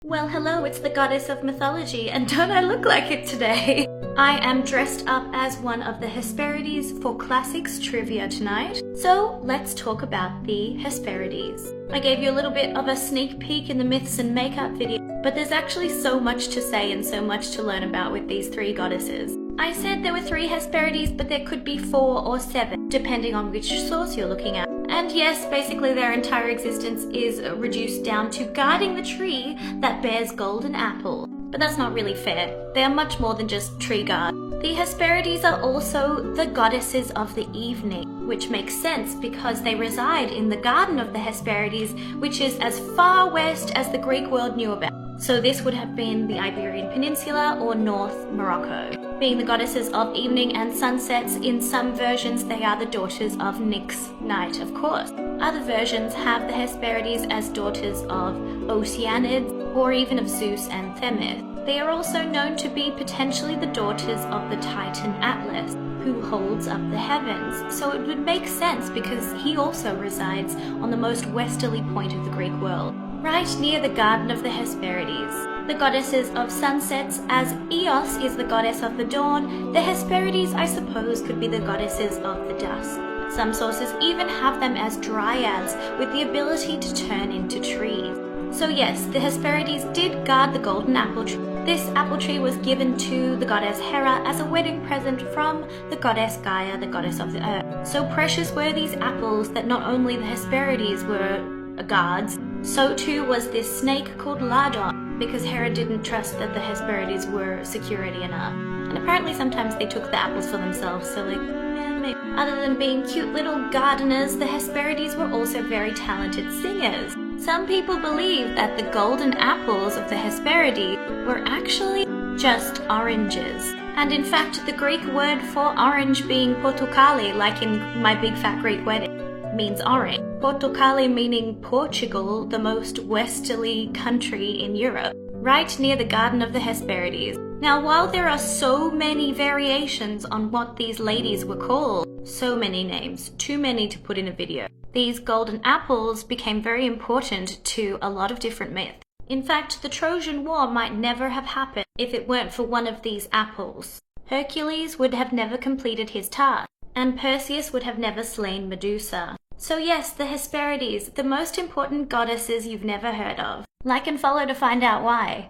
Well, hello, it's the goddess of mythology, and don't I look like it today? I am dressed up as one of the Hesperides for classics trivia tonight, so let's talk about the Hesperides. I gave you a little bit of a sneak peek in the myths and makeup video, but there's actually so much to say and so much to learn about with these three goddesses. I said there were 3 Hesperides, but there could be 4 or 7, depending on which source you're looking at. And yes, basically their entire existence is reduced down to guarding the tree that bears golden apple. But that's not really fair. They are much more than just tree guard. The Hesperides are also the goddesses of the evening, which makes sense because they reside in the garden of the Hesperides, which is as far west as the Greek world knew about. So this would have been the Iberian Peninsula or North Morocco. Being the goddesses of evening and sunsets, in some versions they are the daughters of Nyx, night of course. Other versions have the Hesperides as daughters of Oceanids or even of Zeus and Themis. They are also known to be potentially the daughters of the Titan Atlas, who holds up the heavens. So it would make sense because he also resides on the most westerly point of the Greek world, right near the Garden of the Hesperides. The goddesses of sunsets, as Eos is the goddess of the dawn, the Hesperides, I suppose, could be the goddesses of the dusk. Some sources even have them as dryads with the ability to turn into trees. So yes, the Hesperides did guard the golden apple tree. This apple tree was given to the goddess Hera as a wedding present from the goddess Gaia, the goddess of the earth. So precious were these apples that not only the Hesperides were guards, so too was this snake called Ladon, because Hera didn't trust that the Hesperides were security enough. And apparently sometimes they took the apples for themselves, so maybe. Other than being cute little gardeners, the Hesperides were also very talented singers. Some people believe that the golden apples of the Hesperides were actually just oranges. And in fact, the Greek word for orange being portokali, like in My Big Fat Greek Wedding, means orange. Portokali meaning Portugal, the most westerly country in Europe, right near the Garden of the Hesperides. Now, while there are so many variations on what these ladies were called, so many names, too many to put in a video, these golden apples became very important to a lot of different myths. In fact, the Trojan War might never have happened if it weren't for one of these apples. Hercules would have never completed his task, and Perseus would have never slain Medusa. So yes, the Hesperides, the most important goddesses you've never heard of. Like and follow to find out why.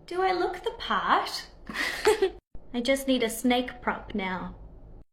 Do I look the part? I just need a snake prop now.